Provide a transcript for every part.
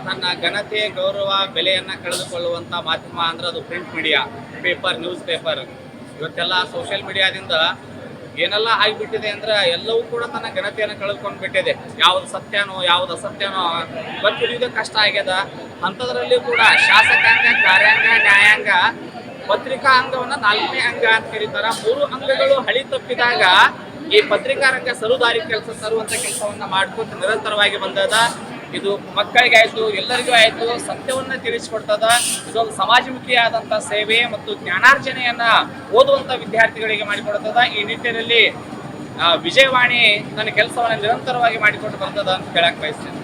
ತನ್ನ ಘನತೆ ಗೌರವ ಬೆಲೆಯನ್ನು ಕಳೆದುಕೊಳ್ಳುವಂಥ ಮಾಧ್ಯಮ ಅಂದ್ರೆ ಅದು print media, paper, news paper. ಇವತ್ತೆಲ್ಲ ಸೋಷಿಯಲ್ ಮೀಡಿಯಾದಿಂದ ಏನೆಲ್ಲ ಆಗಿಬಿಟ್ಟಿದೆ ಅಂದ್ರೆ ಎಲ್ಲವೂ ಕೂಡ ತನ್ನ ಘನತೆಯನ್ನು ಕಳೆದುಕೊಂಡು ಬಿಟ್ಟಿದೆ. ಯಾವುದು ಸತ್ಯನೋ ಯಾವುದು ಅಸತ್ಯನೋ ಗೊತ್ತಿರುವುದೇ ಕಷ್ಟ ಆಗ್ಯದ. ಅಂಥದ್ರಲ್ಲಿ ಕೂಡ ಶಾಸಕಾಂಗ, ಕಾರ್ಯಾಂಗ, ನ್ಯಾಯಾಂಗ, ಪತ್ರಿಕಾ ಅಂಗವನ್ನು 4ನೇ ಅಂಗ ಅಂತ ಕರೀತಾರೆ. 3 ಅಂಗಗಳು ಹಳಿ ತಪ್ಪಿದಾಗ ಈ ಪತ್ರಿಕಾ ರಂಗ ಸರುದಾರಿ ತರುವಂತ ಕೆಲಸವನ್ನ ಮಾಡ್ಕೊತ ನಿರಂತರವಾಗಿ ಬಂದದ. ಇದು ಮಕ್ಕಳಿಗೆ ಆಯ್ತು, ಎಲ್ಲರಿಗೂ ಆಯ್ತು, ಸತ್ಯವನ್ನ ತಿಳಿಸಿಕೊಡ್ತದ. ಇದೊಂದು ಸಮಾಜಮುಖಿಯಾದಂಥ ಸೇವೆ ಮತ್ತು ಜ್ಞಾನಾರ್ಜನೆಯನ್ನ ಓದುವಂತ ವಿದ್ಯಾರ್ಥಿಗಳಿಗೆ ಮಾಡಿಕೊಡ್ತದ. ಈ ನಿಟ್ಟಿನಲ್ಲಿ ವಿಜಯವಾಣಿ ತನ್ನ ಕೆಲಸವನ್ನು ನಿರಂತರವಾಗಿ ಮಾಡಿಕೊಂಡು ಬರ್ತದ ಅಂತ ಹೇಳಕ್ ಬಯಸ್ತೇನೆ.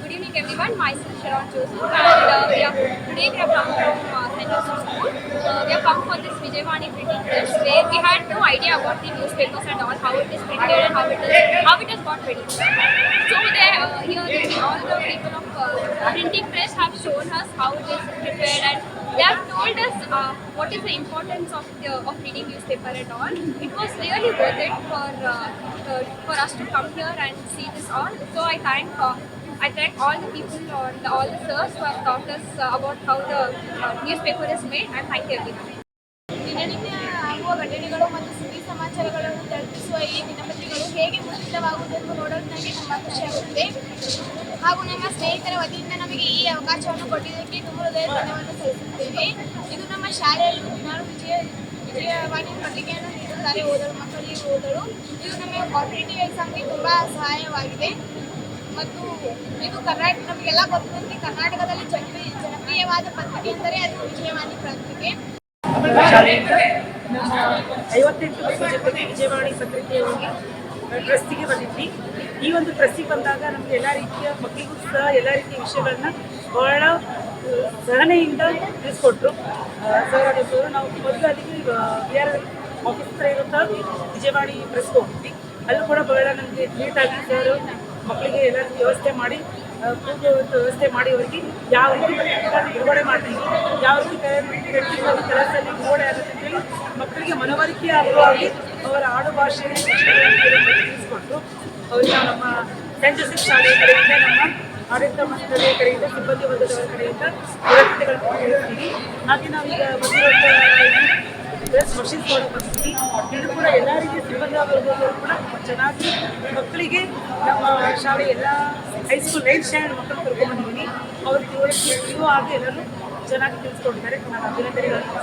Good evening everyone, myself Sharon Joseph and today we have come from St. Joseph School. We have come for this Vijayawani printing press where we had no idea about the newspapers and all, how it is printed and how it has got ready. So here all the people of printing press have shown us how it is prepared and they have told us what is the importance of reading newspaper and all. It was really worth it for us to come here and see this all. So I thank all the people and all the sirs who have taught us about how the newspaper is made, and thank you everyone. ದಿನನಿತ್ಯ ಆಗುವ ಘಟನೆಗಳು ಮತ್ತು ಸುದ್ದಿ ಸಮಾಚಾರಗಳನ್ನು ತಲುಪಿಸುವ ಈ ದಿನಪತ್ರಿಕೆಗಳು ಹೇಗೆ ಮುದ್ರಿತವಾಗುವುದೆಂದು ನೋಡಲು ನನಗೆ ತುಂಬ ಖುಷಿಯಾಗುತ್ತದೆ. ಹಾಗೂ ನಮ್ಮ ಸ್ನೇಹಿತರ ವತಿಯಿಂದ ನಮಗೆ ಈ ಅವಕಾಶವನ್ನು ಕೊಟ್ಟಿದ್ದಕ್ಕೆ ತುಂಬ ಹೃದಯ ಧನ್ಯವಾದ ಸಲ್ಲಿಸುತ್ತೇವೆ. ಇದು ನಮ್ಮ ಶಾಲೆಯಲ್ಲಿ ದಿನಾಲು ವಿಜಯವಾಣಿ ಪತ್ರಿಕೆಯನ್ನು ನೀಡುತ್ತಾರೆ ಮಕ್ಕಳಿಗೆ ಓದಲು. ಇದು ನಮಗೆ ಕಾಂಪಿಟೇಟಿವ್ ಎಕ್ಸಾಮ್ಗೆ ತುಂಬ ಸಹಾಯವಾಗಿದೆ. ಮತ್ತು ಇದು ನಮಗೆಲ್ಲ ಗೊತ್ತಿದ್ದಂತೆ ಕರ್ನಾಟಕದಲ್ಲಿ ಜನಪ್ರಿಯವಾದ ಪತ್ರಿಕೆ ಎಂದರೆ ಅದು ವಿಜಯವಾಣಿ ಪತ್ರಿಕೆ. ಶಾಲೆಯಿಂದ 58 ವರ್ಷ ಜೊತೆಗೆ ವಿಜಯವಾಣಿ ಪತ್ರಿಕೆ ಹೋಗಿ ಟ್ರಸ್ಟಿಗೆ ಬಂದಿದ್ವಿ. ಈ ಒಂದು ಟ್ರಸ್ಟಿಗೆ ಬಂದಾಗ ನಮಗೆ ಎಲ್ಲ ರೀತಿಯ ಮಕ್ಕಳಿಗೂ ಸಹ ಎಲ್ಲ ರೀತಿಯ ವಿಷಯಗಳನ್ನ ಬಹಳ ಸಹನೆಯಿಂದ ತಿಳಿಸ್ಕೊಟ್ರು ಸರ್. ನಾವು ಮೊದಲು ಅದಕ್ಕೆ BR ಆಫೀಸ್ ಹತ್ರ ಇರುವಂಥ ವಿಜಯವಾಣಿ ಪ್ರೆಸ್ಗೆ ಹೋಗ್ತೀವಿ. ಅಲ್ಲೂ ಕೂಡ ಬಹಳ ನಮಗೆ ನೀಟಾಗಿ ಸರ್ ಮಕ್ಕಳಿಗೆ ಎಲ್ಲ ರೀತಿ ವ್ಯವಸ್ಥೆ ಮಾಡಿ ವ್ಯವಸ್ಥೆ ಮಾಡಿ ಅವರಿಗೆ ಯಾವ ರೀತಿ ಬಿಡುಗಡೆ ಮಾಡ್ತೀವಿ, ಯಾವ ರೀತಿ ಕೆಲಸದಲ್ಲಿ ಬಿಡುಗಡೆ ಆಗುತ್ತೆ ಅಂತೇಳಿ ಮಕ್ಕಳಿಗೆ ಮನವರಿಕೆ ಆಗುವ ಹಾಗೆ ಅವರ ಆಡು ಭಾಷೆಯನ್ನು ತಿಳಿಸ್ಕೊಟ್ರು. ಅವರಿಗೆ ನಮ್ಮ ಸೆಂಟ್ ಜೋಸೆಫ್ ಶಾಲೆಯ ಕಡೆಯಿಂದ, ನಮ್ಮ ಆಡಳಿತ ಮಂಡಳಿಯ ಕಡೆಯಿಂದ, ಸಿಬ್ಬಂದಿ ವರ್ಗದವರ ಕಡೆಯಿಂದ ವ್ಯವಸ್ಥೆಗಳನ್ನು ತಿಳಿಸ್ತೀವಿ. ಹಾಗೆ ನಾವೀಗ ಬಂದಿರುವಂಥ ಡ್ರೆಸ್ ಮಷಿನ್ಸ್ ಬಂದಿದ್ವಿ. ಇದು ಕೂಡ ಎಲ್ಲ ರೀತಿಯ ಸಿಬ್ಬಂದಿ ವರ್ಗದವರು ಕೂಡ ಚೆನ್ನಾಗಿ ಮಕ್ಕಳಿಗೆ ನಮ್ಮ ಶಾಲೆ ಎಲ್ಲ ಹೈಸ್ಕೂಲ್ 9th ಸ್ಟ್ಯಾಂಡರ್ಡ್ ಮಕ್ಕಳು ಕರ್ಕೊಂಡ್ಬಂದಿದ್ದೀನಿ. ಅವ್ರಿಗೆ ಹಾಗೆ ಎಲ್ಲರೂ ಚೆನ್ನಾಗಿ ತಿಳಿಸ್ಕೊಡ್ತಾರೆ. ನಾನು ಅಭಿನಂದನೆಗಳನ್ನು